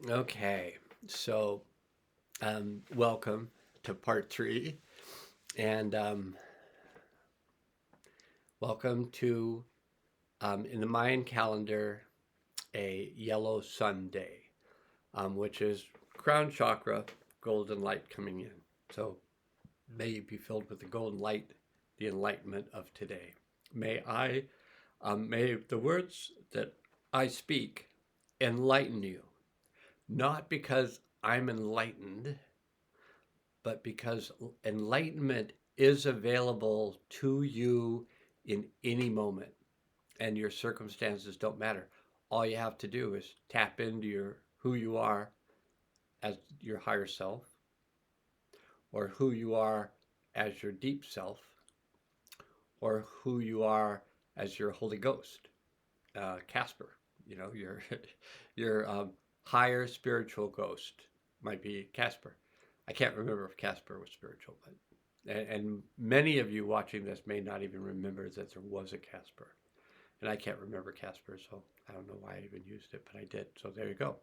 Okay, so welcome to part three, and welcome to in the Mayan calendar a yellow sun day, which is crown chakra, golden light coming in. So may you be filled with the golden light, the enlightenment of today. May the words that I speak enlighten you, not because I'm enlightened, but because enlightenment is available to you in any moment and your circumstances don't matter. All you have to do is tap into your who you are as your higher self or who you are as your deep self or who you are as your Holy Ghost, Casper. You know, your your higher spiritual ghost might be Casper. I can't remember if Casper was spiritual, but and many of you watching this may not even remember that there was a Casper. And I can't remember Casper, so I don't know why I even used it, but I did. So there you go.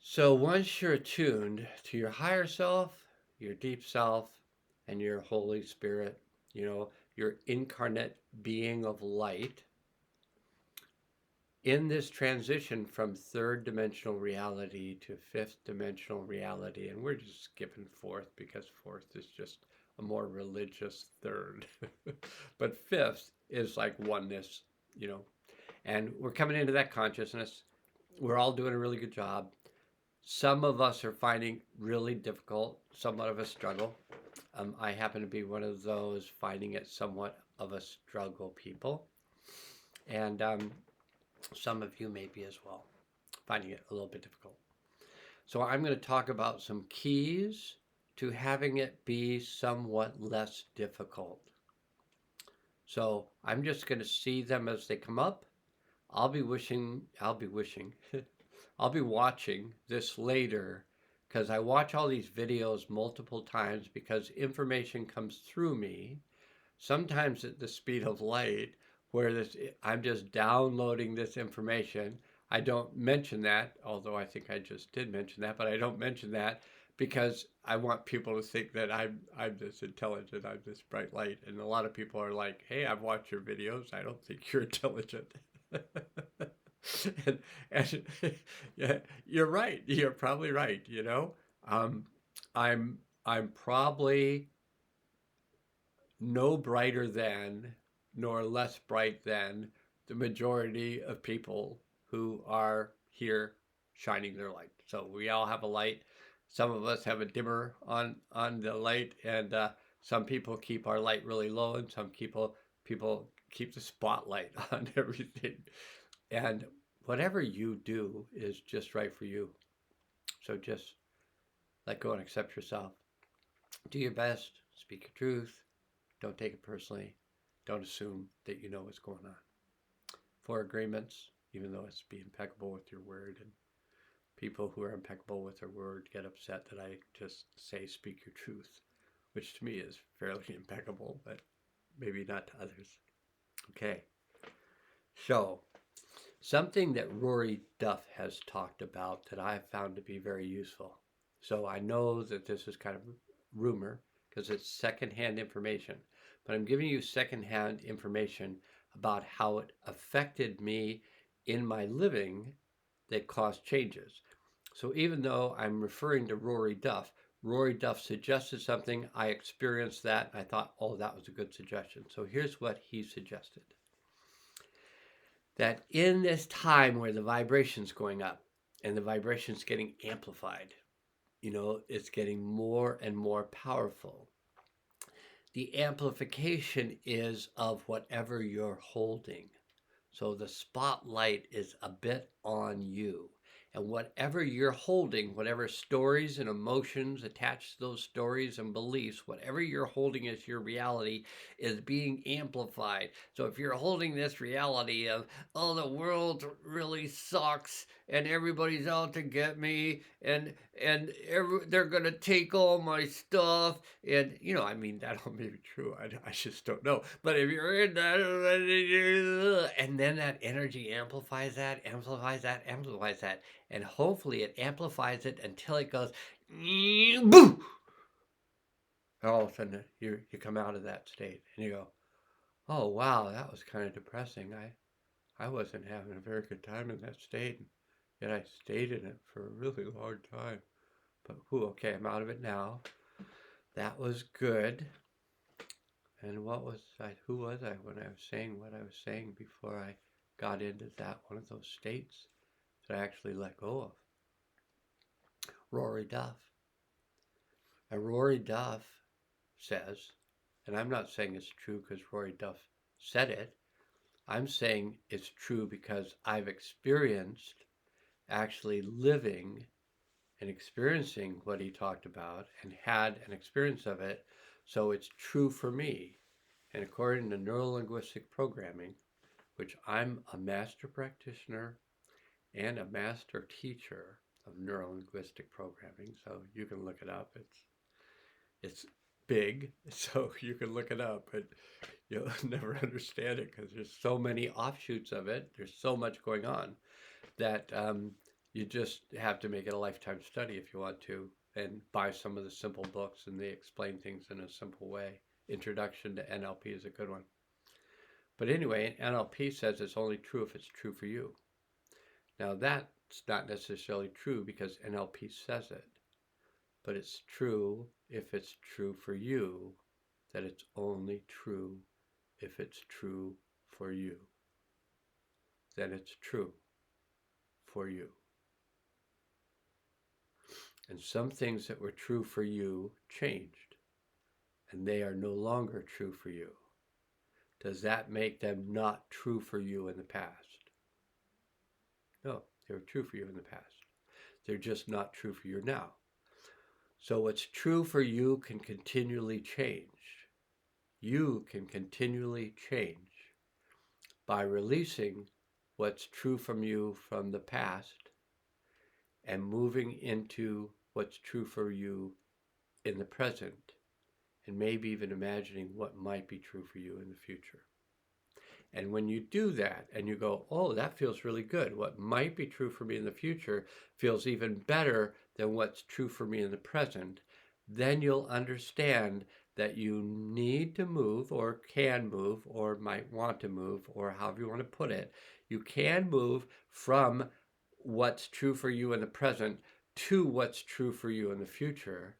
So once you're attuned to your higher self, your deep self, and your Holy Spirit, your incarnate being of light, in this transition from third dimensional reality to fifth dimensional reality, and we're just skipping fourth because fourth is just a more religious third. But fifth is like oneness, you know, and we're coming into that consciousness. We're all doing a really good job. Some of us are finding really difficult, somewhat of a struggle. I happen to be one of those finding it somewhat of a struggle people. And some of you may be as well, finding it a little bit difficult. So I'm going to talk about some keys to having it be somewhat less difficult. So I'm just going to see them as they come up. I'll be wishing, I'll be watching this later because I watch all these videos multiple times because information comes through me, sometimes at the speed of light, where I'm just downloading this information. I don't mention that, although I think I just did mention that, but I don't mention that because I want people to think that I'm this intelligent, I'm this bright light. And a lot of people are like, hey, I've watched your videos. I don't think you're intelligent. and yeah, you're right. You're probably right. Um, I'm probably no brighter than, nor less bright than the majority of people who are here shining their light. So we all have a light. Some of us have a dimmer on the light, and some people keep our light really low, and some people keep the spotlight on everything. And whatever you do is just right for you. So just let go and accept yourself. Do your best. Speak your truth. Don't take it personally. Don't assume that you know what's going on. For agreements, even though it's be impeccable with your word, and people who are impeccable with their word get upset that I just say speak your truth, which to me is fairly impeccable, but maybe not to others. Okay, so something that Rory Duff has talked about that I've found to be very useful. So I know that this is kind of rumor because it's secondhand information, but I'm giving you secondhand information about how it affected me in my living that caused changes. So even though I'm referring to Rory Duff suggested something, I experienced that, and I thought, oh, that was a good suggestion. So here's what he suggested: that in this time where the vibration's going up and the vibration's getting amplified, it's getting more and more powerful. The amplification is of whatever you're holding. So the spotlight is a bit on you. And whatever you're holding, whatever stories and emotions attached to those stories and beliefs, whatever you're holding as your reality is being amplified. So if you're holding this reality of, oh, the world really sucks and everybody's out to get me and they're going to take all my stuff, and I mean, that all may be true. I just don't know. But if you're in that, and then that energy amplifies that, amplifies that, amplifies that, and hopefully it amplifies it until it goes, boo! And all of a sudden you come out of that state and you go, oh wow, that was kind of depressing. I wasn't having a very good time in that state, yet I stayed in it for a really long time. But okay, I'm out of it now. That was good. And who was I when I was saying what I was saying before I got into that one of those states that I actually let go of? Rory Duff. And Rory Duff says, and I'm not saying it's true because Rory Duff said it, I'm saying it's true because I've experienced actually living and experiencing what he talked about and had an experience of it. So it's true for me. And according to neuro-linguistic programming, which I'm a master practitioner and a master teacher of neuro-linguistic programming, so you can look it up. It's big, so you can look it up, but you'll never understand it because there's so many offshoots of it. There's so much going on that you just have to make it a lifetime study if you want to, and buy some of the simple books, and they explain things in a simple way. Introduction to NLP is a good one. But anyway, NLP says it's only true if it's true for you. Now that's not necessarily true because NLP says it, but it's true if it's true for you, that it's only true if it's true for you. Then it's true for you. And some things that were true for you changed, and they are no longer true for you. Does that make them not true for you in the past? No, they were true for you in the past. They're just not true for you now. So what's true for you can continually change. You can continually change by releasing what's true from you from the past and moving into what's true for you in the present, and maybe even imagining what might be true for you in the future. And when you do that and you go, oh, that feels really good. What might be true for me in the future feels even better than what's true for me in the present, then you'll understand that you need to move or can move or might want to move, or however you want to put it. You can move from what's true for you in the present to what's true for you in the future.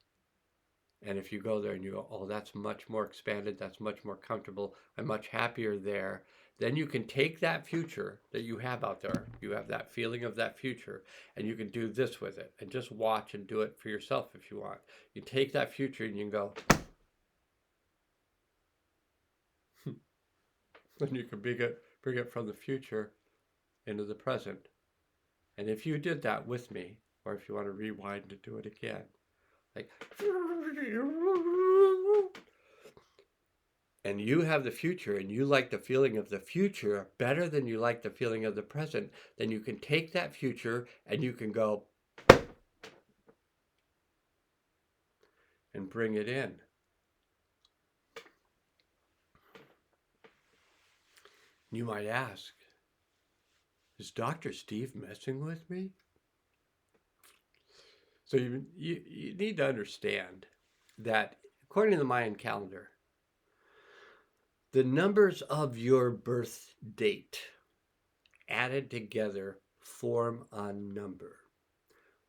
And if you go there and you go, oh, that's much more expanded, that's much more comfortable, I'm much happier there, then you can take that future that you have out there, you have that feeling of that future, and you can do this with it and just watch and do it for yourself if you want. You take that future and you can go, and you can bring it from the future into the present. And if you did that with me, or if you want to rewind and do it again, like, and you have the future and you like the feeling of the future better than you like the feeling of the present, then you can take that future and you can go and bring it in. You might ask, is Dr. Steve messing with me? So you need to understand that according to the Mayan calendar, the numbers of your birth date added together form a number.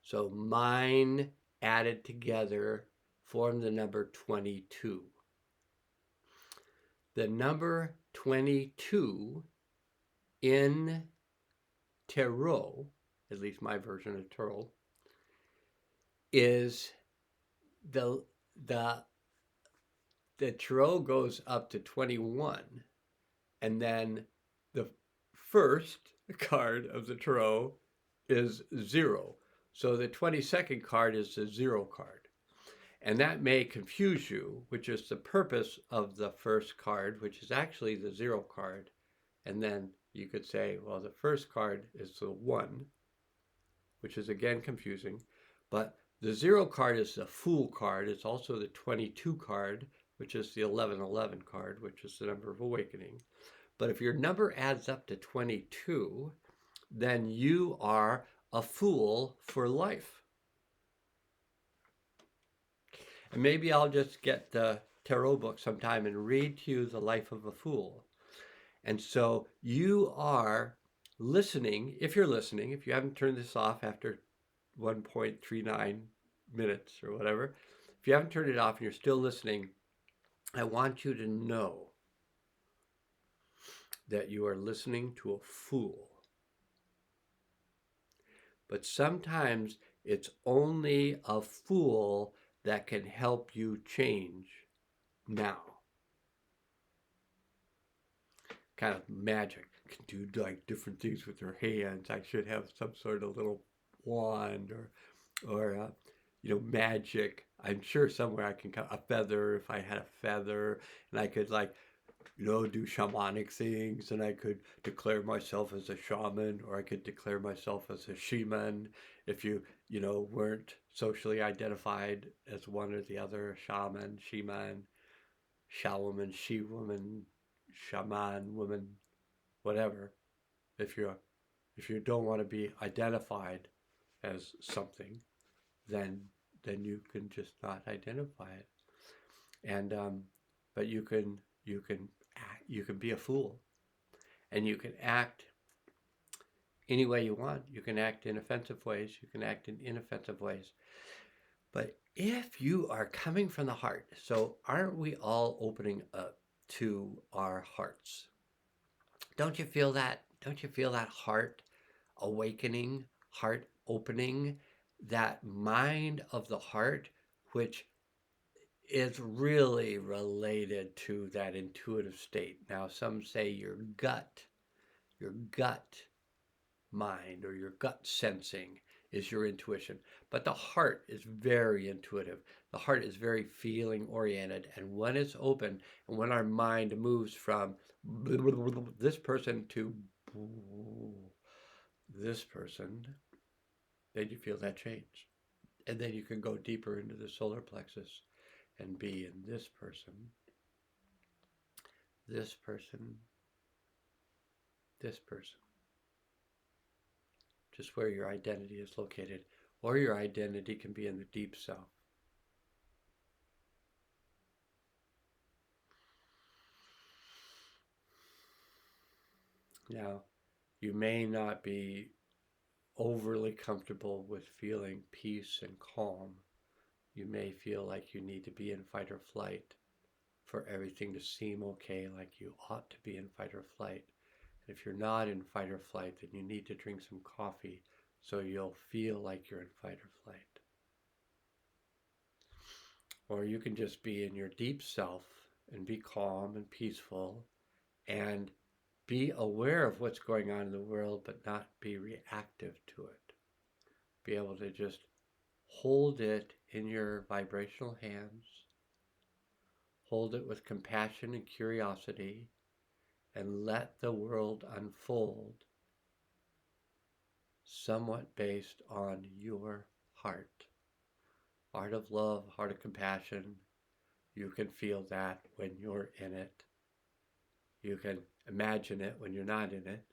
So mine added together form the number 22. The number 22 in Tarot, at least my version of Tarot, is the Tarot goes up to 21, and then the first card of the Tarot is 0. So the 22nd card is the 0 card. And that may confuse you, which is the purpose of the first card, which is actually the 0 card. And then you could say, well, the first card is the 1, which is again confusing. But the 0 card is the Fool card. It's also the 22 card, which is the 1111 card, which is the number of awakening. But if your number adds up to 22, then you are a fool for life. And maybe I'll just get the tarot book sometime and read to you the life of a fool. And so you are listening, if you're listening, if you haven't turned this off after 1.39 minutes or whatever, if you haven't turned it off and you're still listening, I want you to know that you are listening to a fool. But sometimes it's only a fool that can help you change now. Kind of magic. Can do like different things with their hands. I should have some sort of little wand or magic. I'm sure somewhere I can cut a feather if I had a feather, and I could do shamanic things, and I could declare myself as a shaman, or I could declare myself as a shaman if you weren't socially identified as one or the other, shaman, sheman, shawoman, she-woman, shaman, woman, whatever. If you don't want to be identified as something, then you can just not identify it. And but you can be a fool, and you can act any way you want. You can act in offensive ways, you can act in inoffensive ways. But if you are coming from the heart, so aren't we all opening up to our hearts? Don't you feel that? Don't you feel that heart awakening, heart opening, that mind of the heart, which is really related to that intuitive state? Now, some say your gut mind or your gut sensing is your intuition, but the heart is very intuitive. The heart is very feeling oriented, and when it's open, and when our mind moves from this person to this person, then you feel that change, and then you can go deeper into the solar plexus and be in this person, this person, this person. Just where your identity is located, or your identity can be in the deep self. Now, you may not be overly comfortable with feeling peace and calm. You may feel like you need to be in fight or flight for everything to seem okay, like you ought to be in fight or flight. And if you're not in fight or flight, then you need to drink some coffee so you'll feel like you're in fight or flight. Or you can just be in your deep self and be calm and peaceful and be aware of what's going on in the world, but not be reactive to it. Be able to just hold it in your vibrational hands, hold it with compassion and curiosity, and let the world unfold somewhat based on your heart. Heart of love, heart of compassion. You can feel that when you're in it. You can imagine it when you're not in it,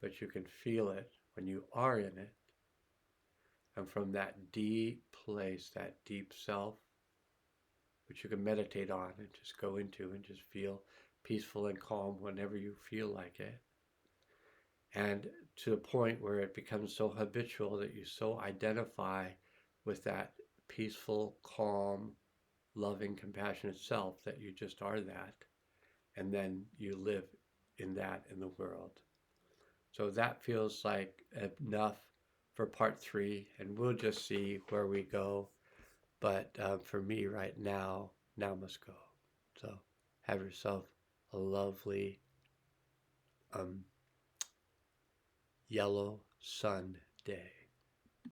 but you can feel it when you are in it. And from that deep place, that deep self, which you can meditate on and just go into and just feel peaceful and calm whenever you feel like it. And to the point where it becomes so habitual that you so identify with that peaceful, calm, loving, compassionate self that you just are that. And then you live in that in the world. So that feels like enough for part 3, and we'll just see where we go. But for me right now must go. So have yourself a lovely yellow sun day.